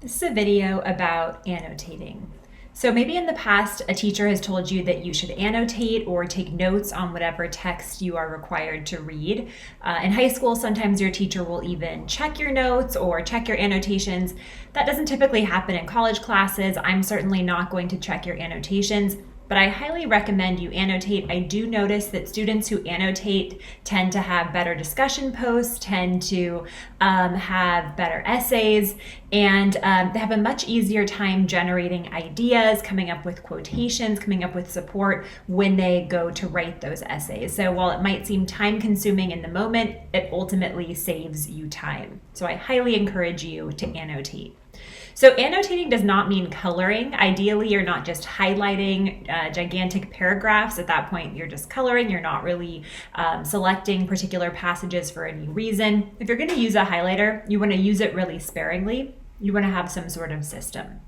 This is a video about annotating. So maybe in the past, a teacher has told you that you should annotate or take notes on whatever text you are required to read. In high school, sometimes your teacher will even check your notes or check your annotations. That doesn't typically happen in college classes. I'm certainly not going to check your annotations, but I highly recommend you annotate. I do notice that students who annotate tend to have better discussion posts, tend to have better essays, and they have a much easier time generating ideas, coming up with quotations, coming up with support when they go to write those essays. So while it might seem time consuming in the moment, it ultimately saves you time. So I highly encourage you to annotate. So annotating does not mean coloring. Ideally, you're not just highlighting gigantic paragraphs. At that point, you're just coloring. You're not really selecting particular passages for any reason. If you're going to use a highlighter, you want to use it really sparingly. You want to have some sort of system.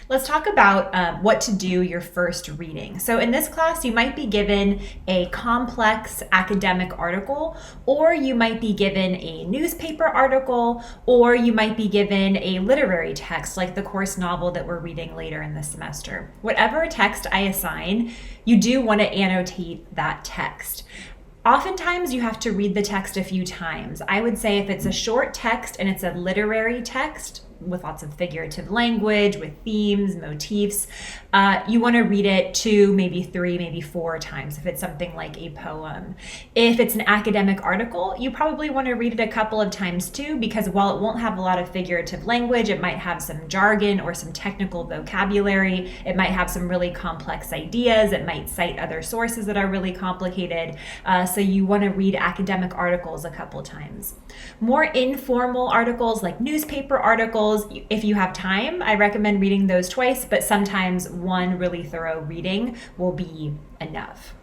Let's talk about what to do your first reading. So in this class, you might be given a complex academic article, or you might be given a newspaper article, or you might be given a literary text like the course novel that we're reading later in the semester. Whatever text I assign, you do want to annotate that text. Oftentimes you have to read the text a few times. I would say if it's a short text and it's a literary text with lots of figurative language, with themes, motifs, you want to read it 2, maybe 3, maybe 4 times if it's something like a poem. If it's an academic article, you probably want to read it a couple of times too, because while it won't have a lot of figurative language, it might have some jargon or some technical vocabulary. It might have some really complex ideas. It might cite other sources that are really complicated. So you want to read academic articles a couple times. More informal articles like newspaper articles, if you have time, I recommend reading those twice, but sometimes one really thorough reading will be enough.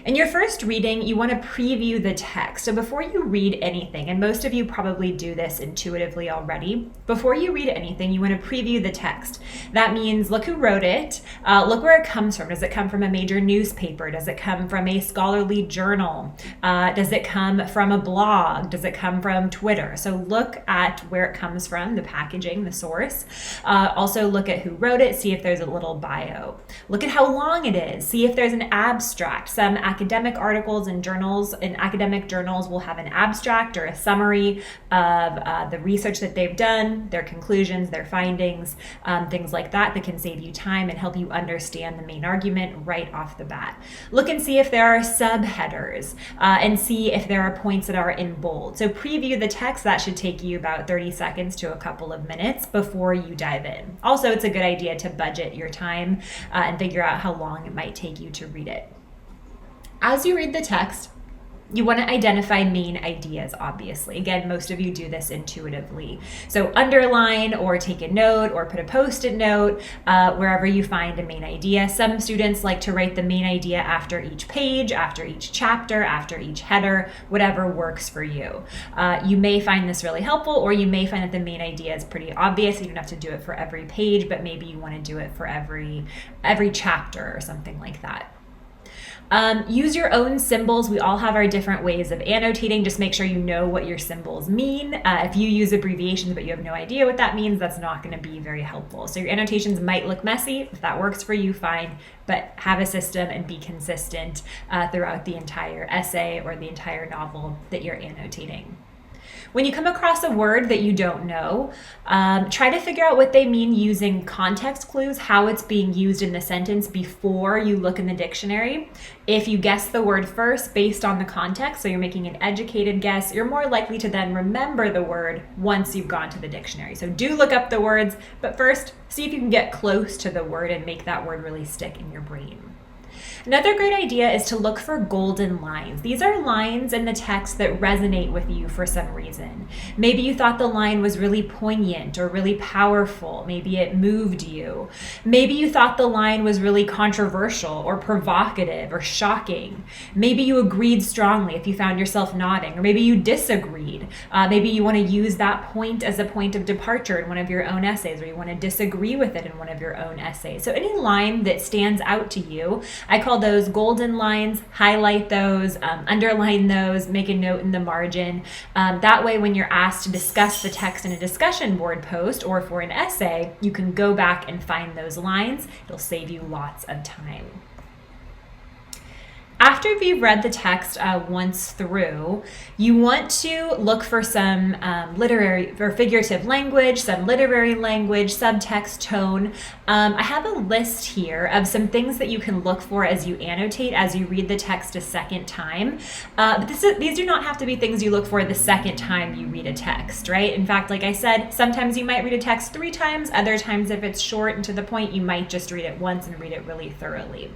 In your first reading, you want to preview the text. So before you read anything, and most of you probably do this intuitively already, before you read anything, you want to preview the text. That means look who wrote it, look where it comes from. Does it come from a major newspaper? Does it come from a scholarly journal? Does it come from a blog? Does it come from Twitter? So look at where it comes from, the packaging, the source. Also look at who wrote it, see if there's a little bio. Look at how long it is, see if there's an abstract. Some academic articles and journals and academic journals will have an abstract or a summary of the research that they've done, their conclusions, their findings, things like that can save you time and help you understand the main argument right off the bat. Look and see if there are subheaders and see if there are points that are in bold. So preview the text. That should take you about 30 seconds to a couple of minutes before you dive in. Also, it's a good idea to budget your time and figure out how long it might take you to read it. As you read the text, you want to identify main ideas, obviously. Again, most of you do this intuitively. So underline or take a note or put a post-it note wherever you find a main idea. Some students like to write the main idea after each page, after each chapter, after each header, whatever works for you. You may find this really helpful, or you may find that the main idea is pretty obvious. You don't have to do it for every page, but maybe you want to do it for every chapter or something like that. Use your own symbols. We all have our different ways of annotating. Just make sure you know what your symbols mean. If you use abbreviations but you have no idea what that means, that's not going to be very helpful. So your annotations might look messy. If that works for you, fine, but have a system and be consistent throughout the entire essay or the entire novel that you're annotating. When you come across a word that you don't know, try to figure out what they mean using context clues, how it's being used in the sentence before you look in the dictionary. If you guess the word first based on the context, so you're making an educated guess, you're more likely to then remember the word once you've gone to the dictionary. So do look up the words, but first see if you can get close to the word and make that word really stick in your brain. Another great idea is to look for golden lines. These are lines in the text that resonate with you for some reason. Maybe you thought the line was really poignant or really powerful. Maybe it moved you. Maybe you thought the line was really controversial or provocative or shocking. Maybe you agreed strongly if you found yourself nodding, or maybe you disagreed. Maybe you want to use that point as a point of departure in one of your own essays, or you want to disagree with it in one of your own essays. So any line that stands out to you, I call call those golden lines. Highlight those, underline those, make a note in the margin. That way, when you're asked to discuss the text in a discussion board post or for an essay, you can go back and find those lines. It'll save you lots of time. After you've read the text once through, you want to look for some literary or figurative language, some literary language, subtext, tone. I have a list here of some things that you can look for as you annotate, as you read the text a second time. But these do not have to be things you look for the second time you read a text, right? In fact, like I said, sometimes you might read a text 3 times. Other times, if it's short and to the point, you might just read it once and read it really thoroughly.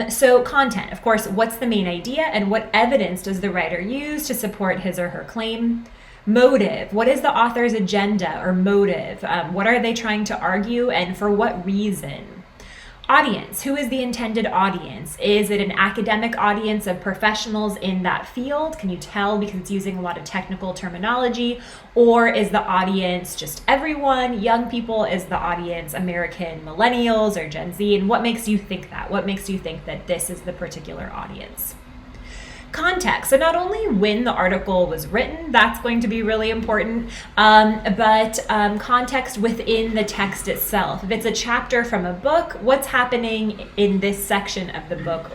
So content, of course, what's the main idea and what evidence does the writer use to support his or her claim? Motive, what is the author's agenda or motive? What are they trying to argue and for what reason? Audience, who is the intended audience? Is it an academic audience of professionals in that field? Can you tell because it's using a lot of technical terminology? Or is the audience just everyone? Young people, is the audience American millennials or Gen Z? And what makes you think that? What makes you think that this is the particular audience? Context. So not only when the article was written, that's going to be really important, but context within the text itself. If it's a chapter from a book, what's happening in this section of the book?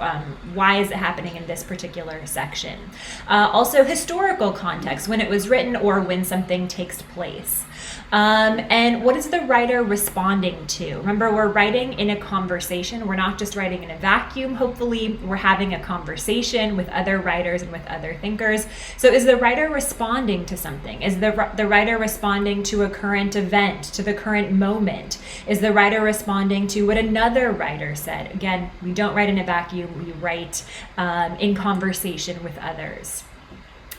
Why is it happening in this particular section? Also historical context, when it was written or when something takes place. And what is the writer responding to? Remember, we're writing in a conversation. We're not just writing in a vacuum. Hopefully, we're having a conversation with other writers and with other thinkers. So is the writer responding to something? Is the writer responding to a current event, to the current moment? Is the writer responding to what another writer said? Again, we don't write in a vacuum. We write in conversation with others.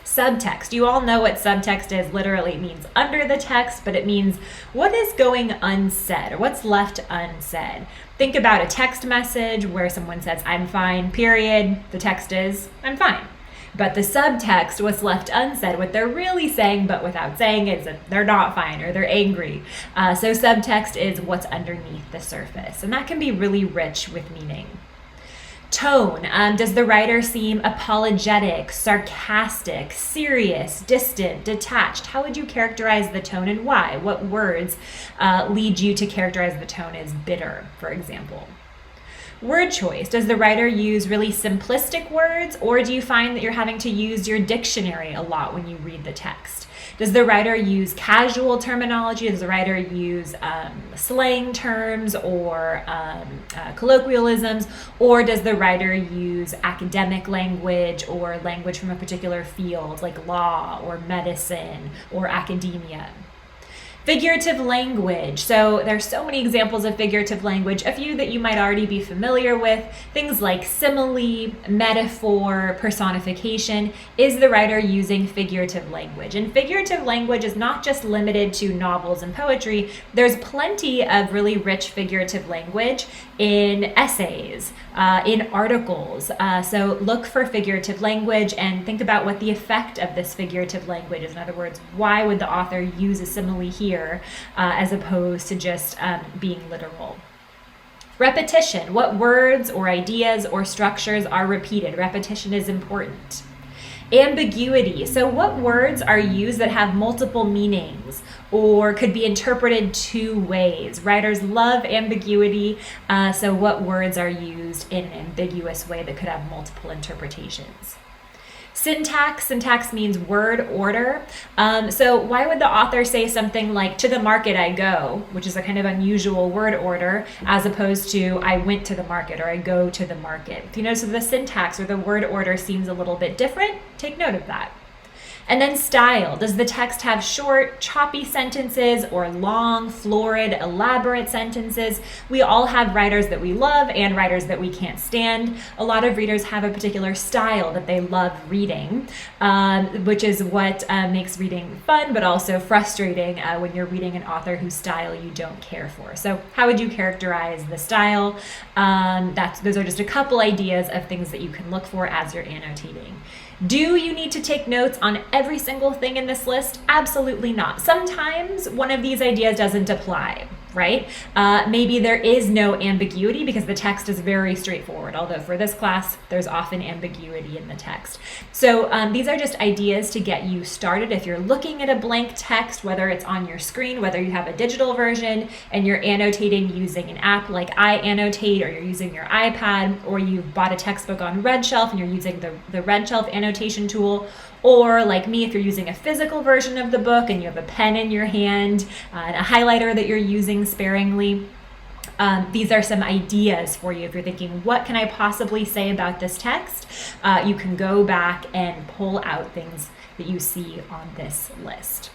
Subtext. You all know what subtext is. Literally, it means under the text, but it means what is going unsaid or what's left unsaid. Think about a text message where someone says, "I'm fine," period. The text is, "I'm fine." But the subtext, what's left unsaid, what they're really saying, but without saying it, is that they're not fine or they're angry. So subtext is what's underneath the surface. And that can be really rich with meaning. Tone. Does the writer seem apologetic, sarcastic, serious, distant, detached? How would you characterize the tone and why? What words lead you to characterize the tone as bitter, for example? Word choice. Does the writer use really simplistic words, or do you find that you're having to use your dictionary a lot when you read the text? Does the writer use casual terminology? Does the writer use slang terms or colloquialisms? Or does the writer use academic language or language from a particular field like law or medicine or academia? Figurative language. So there's so many examples of figurative language, a few that you might already be familiar with, things like simile, metaphor, personification. Is the writer using figurative language? And figurative language is not just limited to novels and poetry. There's plenty of really rich figurative language in essays, in articles. So look for figurative language and think about what the effect of this figurative language is. In other words, why would the author use a simile here as opposed to just being literal? Repetition. What words or ideas or structures are repeated? Repetition is important. Ambiguity. So what words are used that have multiple meanings or could be interpreted 2 ways? Writers love ambiguity. So what words are used in an ambiguous way that could have multiple interpretations? Syntax. Syntax means word order. So why would the author say something like, "To the market I go," which is a kind of unusual word order, as opposed to "I went to the market" or "I go to the market"? If you notice the syntax or the word order seems a little bit different, take note of that. And then style. Does the text have short, choppy sentences or long, florid, elaborate sentences? We all have writers that we love and writers that we can't stand. A lot of readers have a particular style that they love reading, which is what makes reading fun, but also frustrating when you're reading an author whose style you don't care for. So how would you characterize the style? Those are just a couple ideas of things that you can look for as you're annotating. Do you need to take notes on every single thing in this list? Absolutely not. Sometimes one of these ideas doesn't apply. right? Maybe there is no ambiguity because the text is very straightforward, although for this class, there's often ambiguity in the text. So these are just ideas to get you started. If you're looking at a blank text, whether it's on your screen, whether you have a digital version and you're annotating using an app like I Annotate, or you're using your iPad, or you've bought a textbook on Red Shelf and you're using the Red Shelf annotation tool, or like me, if you're using a physical version of the book and you have a pen in your hand and a highlighter that you're using sparingly, these are some ideas for you. If you're thinking, what can I possibly say about this text? You can go back and pull out things that you see on this list.